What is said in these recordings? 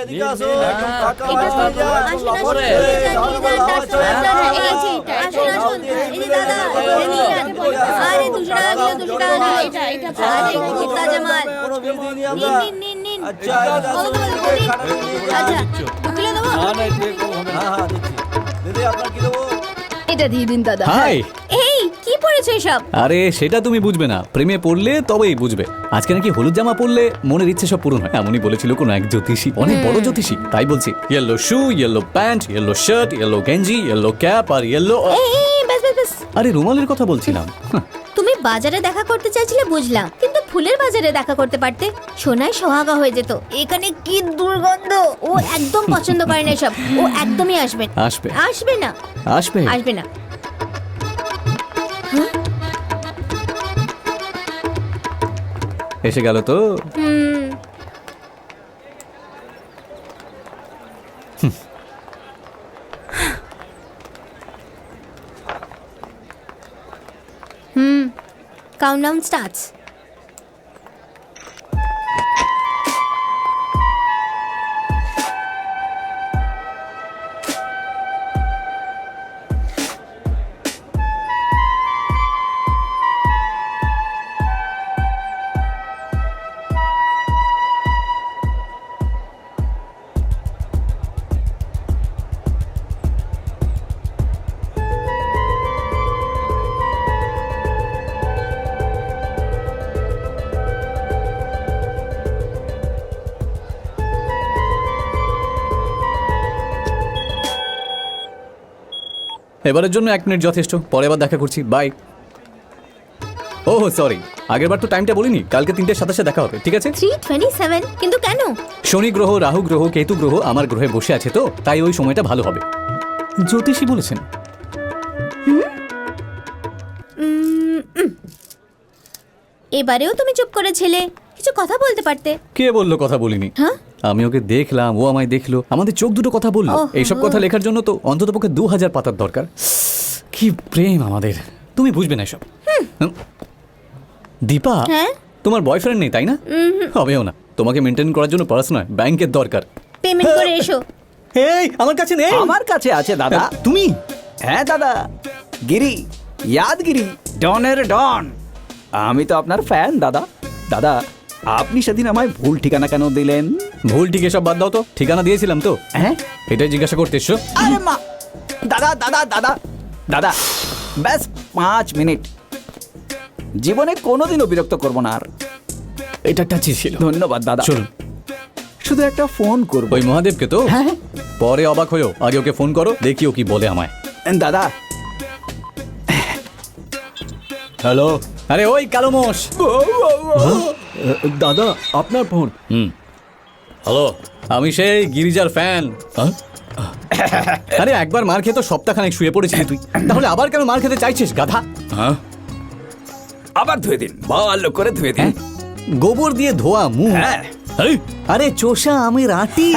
এদিকে আসো, টাকা এটা বাঁচতে তো যায়। আসুন, আসুন, বাবারে, এই যে, দাদা, এই যে, দাদা, আসুন, দাদা, আসুন, এই যে, দাদা, আসুন, আসুন, এই যে, দাদা, এই নিন, আরে 200 টাকা কিলো, 200 টাকা কিলো, এটা আরে খুব তাজা মাল। কোনো বিল দিইনি আমরা। নিন। আচ্ছা, এদিকে আসুন, এদিকে খাটানো নিয়ে যান। আচ্ছা, 2 কিলো দেবো? হ্যাঁ, দিচ্ছি। দিদি, আপনার কি দেবো? এটা দিয়ে দিন দাদা। হাই। এই কি পড়েছে এসব? আরে সেটা তুমি বুঝবে না, প্রেমে পড়লে তবেই বুঝবে। আজকে নাকি হলুদ জামা পরলে মনের ইচ্ছে সব পূরণ হয়, এমনই বলেছিল কোনো এক জ্যোতিষী, অনেক বড় জ্যোতিষী। তাই বলছি, yellow shoe, yellow pant, yellow shirt, yellow গেঞ্জি, ইয়েলো ক্যাপ আর ইয়েলো। এই ব্যাস। আরে রুমালের কথা বলছিলাম। তুমি বাজারে দেখা করতে চাইছিলে বুঝলাম, কিন্তু ফুলের বাজারে দেখা করতে পারতে, সোনায় সোহাগা হয়ে যেত। এখানে কি দুর্গন্ধ! ও একদম পছন্দ করে না এসব, ও একদমই আসবে না। আসবে। আসবে না। আসবে না। এসে গেল তো। Countdown starts. এবারের জন্য 1 মিনিট যথেষ্ট, পরে আবার দেখা করছি, বাই। ও সরি, আগের বার তো টাইমটা বলিনি, কালকে 3টের সাথে দেখা হবে, ঠিক আছে? 3:27, কিন্তু কেন? শনি গ্রহ, রাহু গ্রহ, কেতু গ্রহ আমার গ্রহে বসে আছে, তো তাই ওই সময়টা ভালো হবে, জ্যোতিষী বলেছেন। এবারেও তুমি চুপ করেছিলে, কিছু কথা বলতে পারতে। কে বললো কথা বলিনি? হ্যাঁ? আমি ওকে দেখলাম, ও আমায় দেখলো, আমাদের চোখ দুটো কথা বললো। ওহো। এইসব কথা লেখার জন্য তো অন্ততপক্ষে 2000 পাতার দরকার। কি প্রেম আমাদের, তুমি বুঝবে না এসব। দীপা, হ্যাঁ? তোমার বয়ফ্রেন্ড নেই তাই না? হবেও না, তোমাকে মেনটেন করার জন্য পড়াশোনা নয়, ব্যাংকের দরকার। পেমেন্ট করে এসো। এই আমার কাছে নেই। আমার কাছে আছে দাদা। তুমি? হ্যাঁ দাদা, গিরি, ইয়াদগিরি, ডনের ডন। আমি তো আপনার ফ্যান দাদা। দাদা, আপনি সেদিন আমায় ভুল ঠিকানা কেন দিলেন? ভুল ঠিক এসব বাদ দাও তো, ঠিকানা দিয়েছিলাম তো। হ্যাঁ? এটাই জিজ্ঞাসা করতে এসছো? আরে মা, দাদা দাদা দাদা দাদা, ব্যাস 5 মিনিট, জীবনে কোনোদিনও বিরক্ত করব না আর। এটা টাচি ছিল। ধন্যবাদ দাদা। চলুন, শুধু একটা ফোন করব। ওই মহাদেবকে তো? হ্যাঁ পরে অবাক হয়েও আগে ওকে ফোন করো, দেখি ও কি বলে আমায়। দাদা। হ্যালো। আরে ওই কালো মোষ। দাদা, আপনার ফোন। হ্যালো, আমি সেই গিরিজার ফ্যান। আরে একবার মার খেয়ে তো সপ্তাহখানেক শুয়ে পড়েছিলি তুই, তাহলে আবার কেন মার খেতে চাইছিস গাধা? আবার ধুয়ে দিন, ভালো করে ধুয়ে দিন। গোবর দিয়ে ধোয়া মুখ? হ্যাঁ। এই, আরে চোষা আমি রাটি।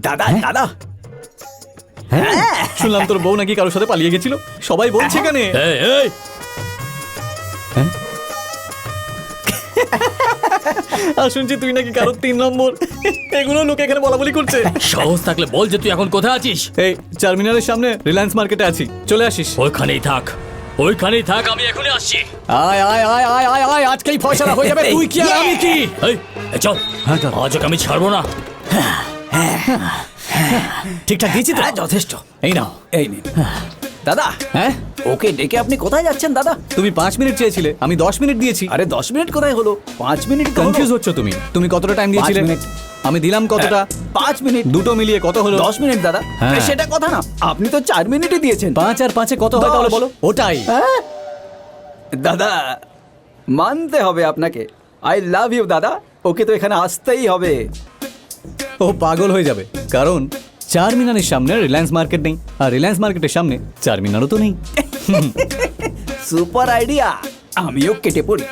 দাদা দাদা, শুনলাম তোর বউ নাকি কারোর সাথে পালিয়ে গেছিল, সবাই বলছে কেনে। আর শুনছি তুই নাকি কারোর 3 নম্বর। এগুলো লোক এখানে বলা বলি করছে। সাহস থাকলে বল যে তুই এখন কোথায় আছিস। এই টার্মিনালের সামনে রিলায়েন্স মার্কেটে আছি, চলে আসিস। ওইখানেই থাক, আমি এখনই আসছি। আয় আয় আয় আয় আয় আয়, আজকেই ফয়সালা হয়ে যাবে, তুই কি আর আমি কি। এই চল, আজ ওকে আমি ছাড়বো না। ঠিকঠাক দিয়েছি তো? যথেষ্ট। এই নাও। এই নিন দাদা। হ্যাঁ, ওকে ডেকে আপনি কোথায় যাচ্ছেন দাদা? তুমি 5 মিনিট চেয়েছিলে, আমি 10 মিনিট দিয়েছি। আরে 10 মিনিট কোথায় হলো, 5 মিনিট তো হলো। কনফিউজ হচ্ছ তুমি। তুমি কতটা টাইম দিয়েছিলে? 5 মিনিট। আমি দিলাম কতটা? 5 মিনিট। দুটো মিলিয়ে কত হলো? 10 মিনিট দাদা। হ্যাঁ। সেটা কথা না, আপনি তো 4 মিনিটই দিয়েছেন। 5 আর 5-এ কত হয় তাহলে 10। বলো? ওটাই। দাদা, মানতে হবে আপনাকে। আই লাভ ইউ দাদা, ওকে তো এখানে আসতেই হবে। ও পাগল হয়ে যাবে, কারণ চারমিনারের সামনে রিলায়েন্স মার্কেট নেই, আর রিলায়েন্স মার্কেটের সামনে চারমিনারও তো নেই। সুপার আইডিয়া, আমিও কেটে পড়ি।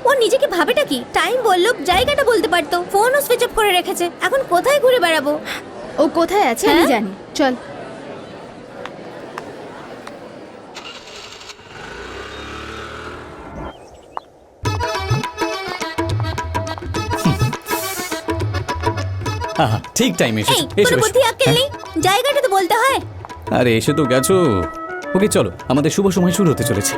ও নিজেকে ভাবেটা কি? টাইম বললো, জায়গাটা বলতে পারতো, ফোনও সুইচ অফ করে রেখেছে। এখন কোথায় ঘুরে বেড়াবো? ও কোথায় আছে আমি জানি, চল। আহা, ঠিক টাইম এই এসেছো কোনো এসো বুদ্ধি আক্কেল নেই, জায়গাটা তো বলতে হয়। আরে এসে তো গেছো। ওকে চলো, আমাদের শুভ সময় শুরু হতে চলেছে।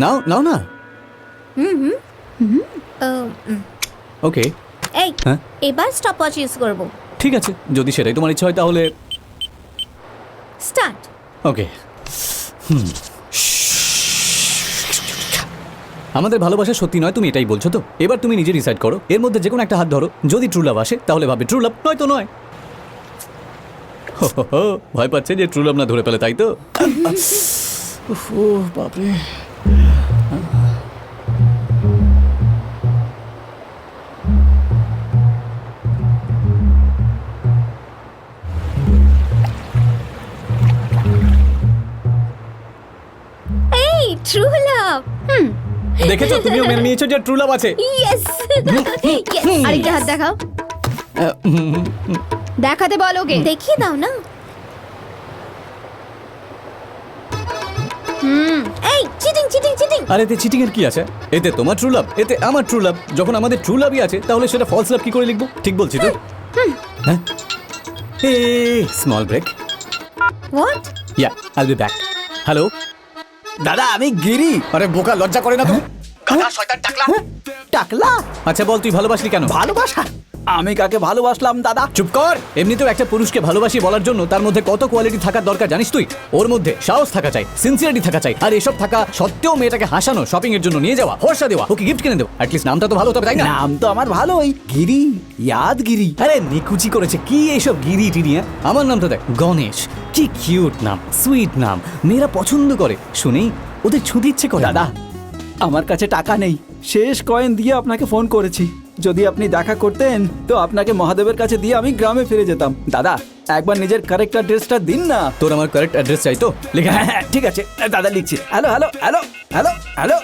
নাও নাও না। ওকে এই হ্যাঁ? এবার স্টপ ওয়াচ ইউজ করব। ঠিক আছে, যদি সেটাই তোমার ইচ্ছা হয় তাহলে স্টার্ট। ওকে। আমাদের ভালোবাসা সত্যি নয়, তুমি এটাই বলছো তো? এবার তুমি নিজে ডিসাইড করো, এর মধ্যে যে কোনো একটা হাত ধরো। যদি ট্রু লাভ আসে তাহলে ভাবে ট্রু লাভ, নয় তো নয়। হো, হো, হো, ভয় পাচ্ছে যে ট্রু লাভ না ধরে পেলে, তাই তো? ও বাপরে। এই ট্রু লাভ। দেখেছো, তুমিও মেনে নিয়েছো যে ট্রু লাভ আছে। ইয়েস আরেকটা হাত দেখাও, দেখাতে বলো ওকে। দেখিয়ে দাও না। এই চিটিং চিটিং চিটিং। আর এতে চিটিং এর কি আছে? এতে তোমার ট্রু লাভ, এতে আমার ট্রু লাভ। যখন আমাদের ট্রু লাভই আছে তাহলে সেটা ফলস লাভ কি করে লিখবো? ঠিক বলছি তো? হ্যাঁ, স্মল ব্রেক। হোয়াট? ইয়া, আইল বি ব্যাক। হ্যালো। দাদা আমি গিরি। আরে বোকা, লজ্জা করে না তো? টাকলা? আচ্ছা বল, তুই ভালোবাসলি কেন? ভালোবাসা? আমি কাকে ভালোবাসলাম দাদা? চুপ কর। এমনিতেও একটা পুরুষকে ভালোবাসি বলার জন্য তার মধ্যে কত কোয়ালিটি থাকার দরকার জানিস তুই? ওর মধ্যে সাহস থাকা চাই, সিনসিয়ারিটি থাকা চাই, আর এসব থাকা সত্ত্বেও মেয়েটাকে হাসানো, শপিং এর জন্য নিয়ে যাওয়া, হর্ষা দেওয়া, ওকে গিফট কিনে দেওয়া, অ্যাটলিস্ট নামটা তো ভালো হতে হবে, তাই না? নাম তো আমার ভালোই, গিরি, ইয়াদগিরি। আরে নিকুচি করেছে কি এইসব গিরি টিরিয়া? আমার নামটা দেখ, গণেশ। কি কিউট নাম, সুইট নাম, মেয়েরা পছন্দ করে। শুনেই ওদের ছুটি ইচ্ছে করে। দাদা আমার কাছে টাকা নেই, শেষ কয়েন দিয়ে আপনাকে ফোন করেছি। যদি আপনি দেখা করতেন তো আপনাকে মহাদেবের কাছে দিয়ে আমি গ্রামে ফিরে যেতাম। দাদা একবার নিজের কারেক্ট অ্যাড্রেসটা দিন না। তোর আমার কারেক্ট অ্যাড্রেস চাই তো? লিখে হ্যাঁ হ্যাঁ, ঠিক আছে দাদা লিখছি। Hello hello hello hello hello.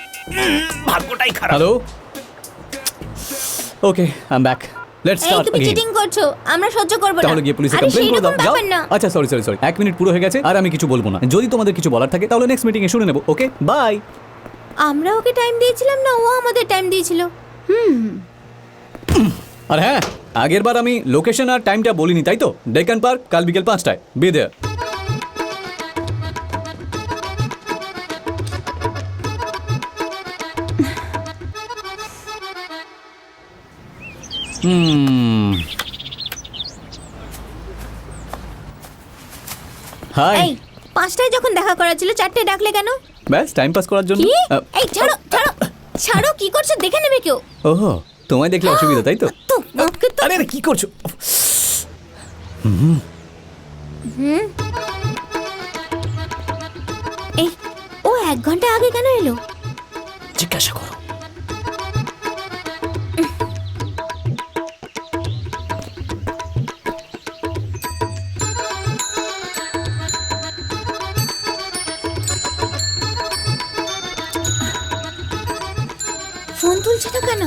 ভাগ্যটাই খারাপ। Hello. Okay, I am back. Let's এই স্টার্ট তুমি अगेन। চিটিং করছো, আমরা সহ্য করব না। তাহলে গিয়ে পুলিশে আরে কমপ্লেইন করে দাও। সেইরকম যাও। ব্যাপার না। আচ্ছা সরি সরি সরি, 1 মিনিট পুরো হয়ে গেছে আর আমি কিছু বলবো না। যদি তোমাদের কিছু বলার থাকে তাহলে নেক্সট মিটিং এ শুনে নেব। Okay bye. আমরা ওকে টাইম দিয়েছিলাম না, ও আমাদের টাইম দিয়েছিল। আর হ্যাঁ, আগের বার আমি লোকেশন আর টাইমটা বলিনি, তাই তো? ডেকান পার্ক, কাল বিকেল 5টায়, বি দেয়ার। হাই। এই 5টায় যখন দেখা করা ছিল 4টায় ডাকলে কেন? ব্যাস টাইম পাস করার জন্য। কি? এই ছাড়ো ছাড়ো ছাড়ো, কি করছো দেখে নেবে কেউ। ওহো, তোমায় দেখলে অসুবিধা, তাই তো? তো ওকে তো আরে আরে কি করছো? এই ও 1 ঘন্টা আগে কেন এলো? জিজ্ঞাসা করো। ফোন তুলছে না কেন?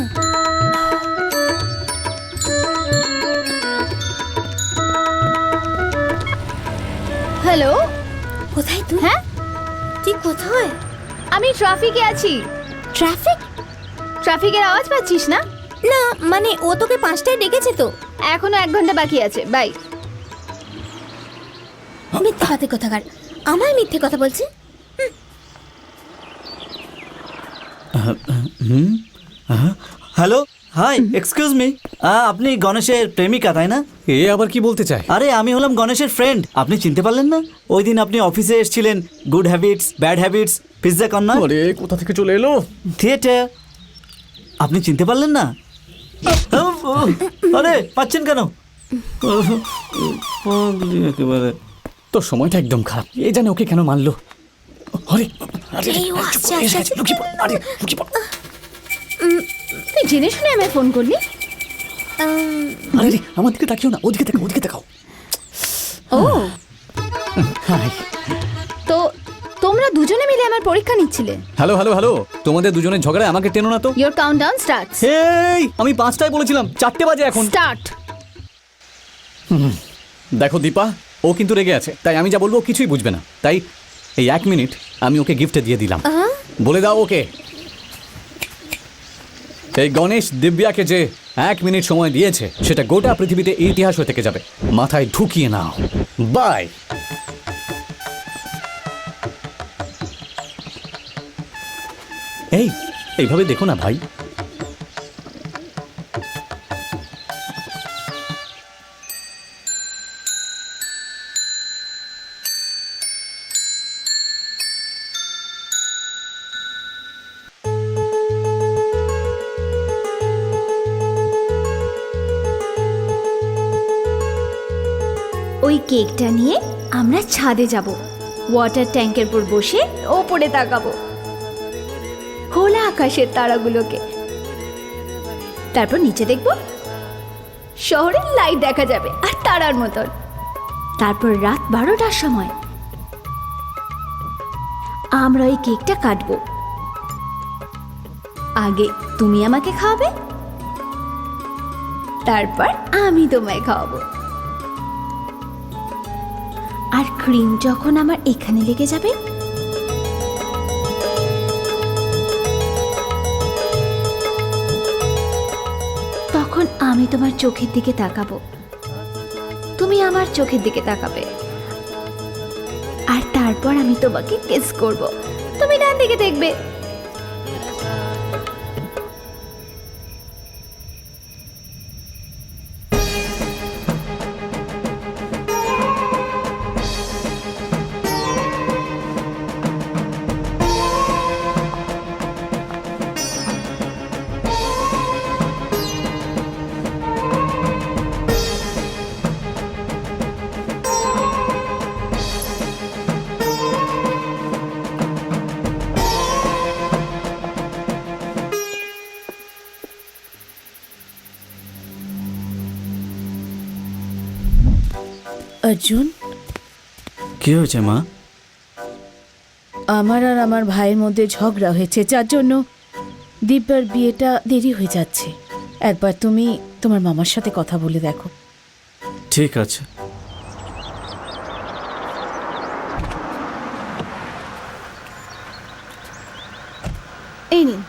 হ্যালো, কোথায় তুই? হ্যাঁ তুই কোথায়? আমি ট্রাফিকে আছি। ট্রাফিক? ট্রাফিকের আওয়াজ পাচ্ছিস না? না মানে ও তোকে 5টায় ডেকেছে তো। এখনো 1 ঘন্টা বাকি আছে, বাই। মিথ্যে কথা কোথাকার, আমায় মিথ্যে কথা বলছে। Hello, hi, excuse me. আপনি গণেশের প্রেমিকা তাই না? এ আবার কি বলতে চায়? আরে আমি হলাম গণেশের ফ্রেন্ড, আপনি চিনতে পারলেন না? ওই দিন আপনি অফিসে এসেছিলেন, good habits bad habits, pizza corner, আরে কোথা থেকে চলে এলো? থিয়েটার। আপনি চিনতে পারলেন না? আরে পাচ্ছেন কেন? একেবারে তোর সময়টা একদম খারাপ। এ জানে ওকে কেন মারলো। আরে আরে এই ও আসছে, আসছে, আসছে। লুকিয়ে পড়, আরে লুকিয়ে পড়। তুই জেনে শুনে আমায় ফোন করলি? আরে আরে, আমার দিকে তাকিও না, ওদিকে তাকাও, ওদিকে তাকাও। ও হাই। তো তোমরা দুজনে মিলে আমার পরীক্ষা নিচ্ছিলে। হ্যালো হ্যালো হ্যালো, তোমাদের দুজনের ঝগড়ায় আমাকে টেনো না তো। Your countdown starts. এই আমি 5টায় বলেছিলাম, 4টে বাজে এখন। স্টার্ট। দেখো দীপা, ও কিন্তু রেগে আছে, তাই আমি যা বলবো ও কিছুই বুঝবে না। তাই এই 1 মিনিট আমি ওকে গিফটে দিয়ে দিলাম। বলে দাও ওকে। এই গণেশ দিব্যাকে যে 1 মিনিট সময় দিয়েছে সেটা গোটা পৃথিবীতে ইতিহাস হয়ে থেকে যাবে। মাথায় ঢুকিয়ে নাও। বাই। এইভাবে দেখো না ভাই। ওই কেকটা নিয়ে আমরা ছাদে যাব, ওয়াটার ট্যাঙ্কের উপর বসে ওপরে তাকাবো খোলা আকাশের তারাগুলোকে। তারপর নিচে দেখব শহরের লাইট দেখা যাবে আর তারার মতন। তারপর রাত 12টার সময় আমরা ওই কেকটা কাটবো। আগে তুমি আমাকে খাওয়াবে, তারপর আমি তোমায় খাওয়াবো। আর ক্রিম যখন আমার এখানে লেগে যাবে, তখন আমি তোমার চোখের দিকে তাকাবো, তুমি আমার চোখের দিকে তাকাবে, আর তারপর আমি তোমাকে কিস করব, তুমি ডান দিকে দেখবে। অর্জুন, কি হয়েছে মা? আমার আর আমার ভাইয়ের মধ্যে ঝগড়া হয়েছে, যার জন্য দিব্যার বিয়েটা দেরি হয়ে যাচ্ছে। একবার তুমি তোমার মামার সাথে কথা বলে দেখো। ঠিক আছে। এই নিন।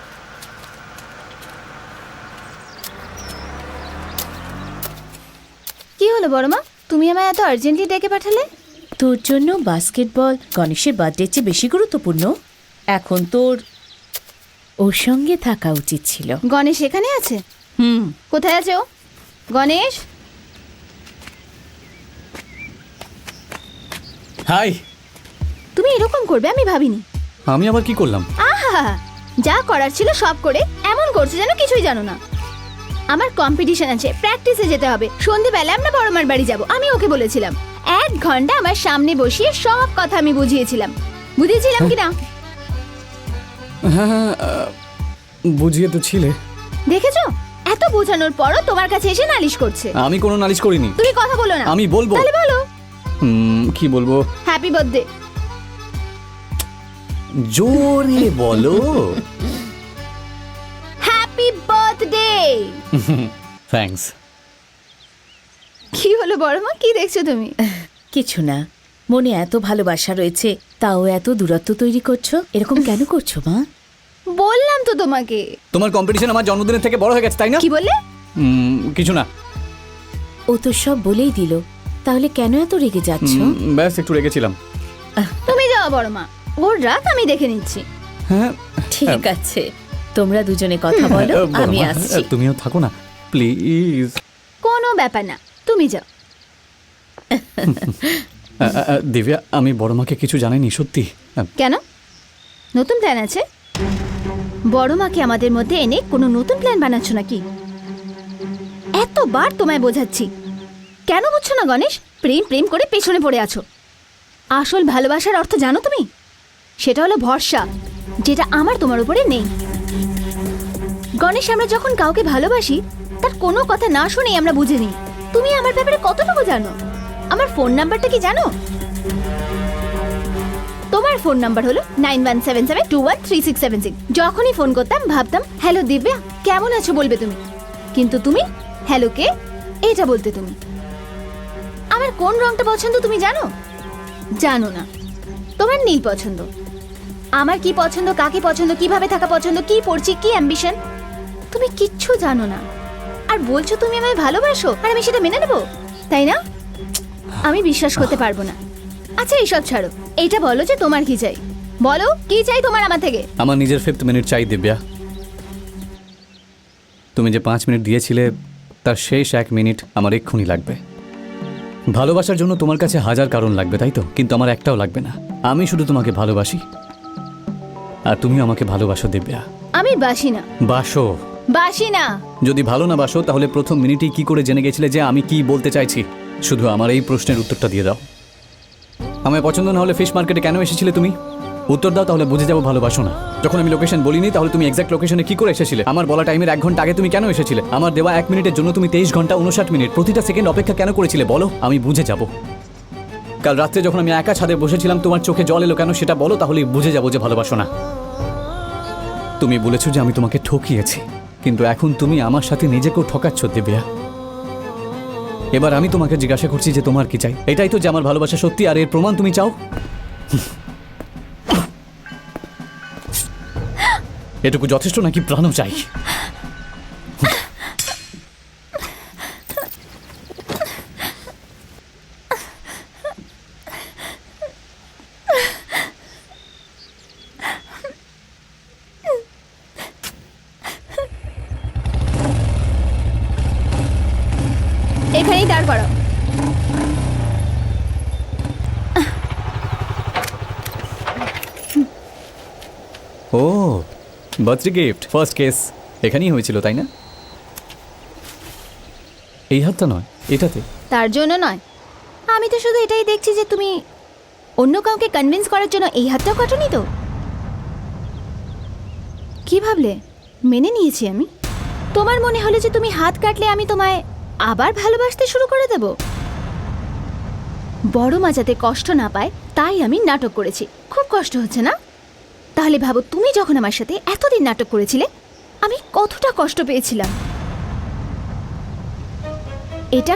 কি হলো বড় মা, তুমি আমায় এত আর্জেন্টলি ডেকে পাঠালে? তোর জন্য বাস্কেটবল গণেশের বার্থডের চেয়ে বেশি গুরুত্বপূর্ণ। এখন তোর ওর সঙ্গে থাকা উচিত ছিল। গণেশ এখানে আছে? কোথায় আছে ও? গণেশ, হাই। তুমি এরকম করবে আমি ভাবিনি। আমি আবার কি করলাম? আহা, যা করার ছিল সব করে এমন করছে যেন কিছুই জানো না। আমার কম্পিটিশন আছে, প্র্যাকটিসে যেতে হবে। সন্ধেবেলা আমরা বড়মার বাড়ি যাব, আমি ওকে বলেছিলাম। 1 ঘন্টা আমার সামনে বসিয়ে সব কথা আমি বুঝিয়েছিলাম। বুঝিয়েছিলাম কি না? হ্যাঁ, বুঝিয়ে তো ছিলে। দেখেছো, এত বোঝানোর পরও তোমার কাছে এসে নালিশ করছে। আমি কোনো নালিশ করিনি। তুমি কথা বলো না। আমি বলবো। তাহলে বলো। কি বলবো? Happy birthday. জোরে বলো। Happy birthday. থ্যাঙ্কস। কি হলো বড় মা, কি দেখছো তুমি? কিছু না, মনে এত ভালোবাসা রয়েছে, তাও এত দূরত্ব তৈরি করছো। এরকম কেন করছো মা? বললাম তো তোমাকে। তোমার কম্পিটিশন আমার জন্মদিনের থেকে বড় হয়ে গেছে, তাই না? কি বললে? কিছু না। ও তো সব বলেই দিল, তাহলে কেন এত রেগে যাচ্ছ? ব্যাস একটু রেগেছিলাম। তুমি যাও বড় মা, ওর রাত আমি দেখে নিচ্ছি। হ্যাঁ, ঠিক আছে, তোমরা দুজনে কথা বলো, বড় আমি মা, আসছি। তুমিও থাকো না প্লিজ। কোনো ব্যাপার না, তুমি যাও। দিব্যা, আমি বড় মাকে কিছু জানাইনি সত্যি। কেন? নতুন প্ল্যান আছে? বড় মাকে আমাদের মধ্যে এনে কোনো নতুন প্ল্যান বানাচ্ছ নাকি? এতবার তোমায় বোঝাচ্ছি, কেন বুঝছো না গণেশ? প্রেম প্রেম করে পেছনে পড়ে আছো। আসল ভালোবাসার অর্থ জানো তুমি? সেটা হলো ভরসা, যেটা আমার তোমার উপরে নেই। গণেশ, আমরা যখন কাউকে ভালোবাসি তার কোনো কথা না শুনেই আমরা বুঝে নিই। তুমি আমার ব্যাপারে কতটুকু জানো? আমার ফোন নাম্বারটা কি জানো? তোমার ফোন নাম্বার হলো 9177213676। যখনই ফোন করতাম ভাবতাম হ্যালো দিব্যা, কেমন আছো বলবে তুমি, কিন্তু তুমি হ্যালো কে এটা বলতে। তুমি আমার কোন রংটা পছন্দ তুমি জানো? জানো না। তোমার নীল পছন্দ। আমার কি পছন্দ, কাকে পছন্দ, কিভাবে থাকা পছন্দ, কি পড়ছি, কি অ্যাম্বিশন তুমি কিচ্ছু জানো না, আর বলছো তুমি আমায় ভালোবাসো আর আমি সেটা মেনে নেবো, তাই না? আমি বিশ্বাস করতে পারবো না। আচ্ছা এইসব ছাড়ো, এইটা বলো যে তোমার কি চাই, বলো কি চাই তোমার আমার থেকে। আমার নিজের 5th মিনিট চাই দিব্যা। তুমি যে 5 মিনিট দিয়েছিলে তার শেষ 1 মিনিট আমার এক্ষুনি লাগবে। ভালোবাসার জন্য তোমার কাছে হাজার কারণ লাগবে, তাই তো? কিন্তু আমার একটাও লাগবে না। আমি শুধু তোমাকে ভালোবাসি আর তুমিও আমাকে ভালোবাসো দিব্যা। আমি বাসি না, বাসো। বাসি না। যদি ভালো না বাসো তাহলে প্রথম মিনিটেই কি করে জেনে গেছিলে যে আমি কি বলতে চাইছি? শুধু আমার এই প্রশ্নের উত্তরটা দিয়ে দাও। আমায় পছন্দ না হলে ফিশ মার্কেটে কেন এসেছিলে তুমি? উত্তর দাও, তাহলে বুঝে যাবো ভালোবাসো না। যখন আমি লোকেশন বলিনি তাহলে তুমি এক্সাক্ট লোকেশনে কি করে এসেছিলে? আমার বলা টাইমের 1 ঘন্টা আগে তুমি কেন এসেছিলে? আমার দেওয়া 1 মিনিটের জন্য তুমি 23 ঘন্টা 59 মিনিট প্রতিটা সেকেন্ড অপেক্ষা কেন করেছিলে বলো? আমি বুঝে যাব। কাল রাত্রে যখন আমি একা ছাদে বসেছিলাম তোমার চোখে জল এলো কেন সেটা বলো, তাহলেই বুঝে যাবো যে ভালোবাসো না। তুমি বলেছো যে আমি তোমাকে ঠকিয়েছি, কিন্তু এখন তুমি আমার সাথে নিজেকেও ঠকাচ্ছ দিব্যা। এবার আমি তোমাকে জিজ্ঞাসা করছি যে তোমার কি চাই? এটাই তো যে আমার ভালোবাসা সত্যি আর এর প্রমাণ তুমি চাও? এটুকু যথেষ্ট নাকি প্রাণও চাই? এখানেই দাঁড় করো। ও, বার্থডে গিফট, ফার্স্ট কেস এখানেই হয়েছিল তাই না? এই হাতটা নয়, এটাতে। তার জন্য নয়, আমি তো শুধু এটাই দেখছি যে তুমি অন্য কাউকে কনভিন্স করার জন্য এই হাতটাও কাটনি তো। কি ভাবলে মেনে নিয়েছি আমি? তোমার মনে হলো যে তুমি হাত কাটলে আমি তোমায় আবার ভালোবাসতে শুরু করে দেব? বড় মা যাতে কষ্ট না পায় তাই আমি নাটক করেছি। খুব কষ্ট হচ্ছে না? তাহলে ভাবো তুমি যখন আমার সাথে এতদিন নাটক করেছিলে আমি কতটা কষ্ট পেয়েছিলাম। এটা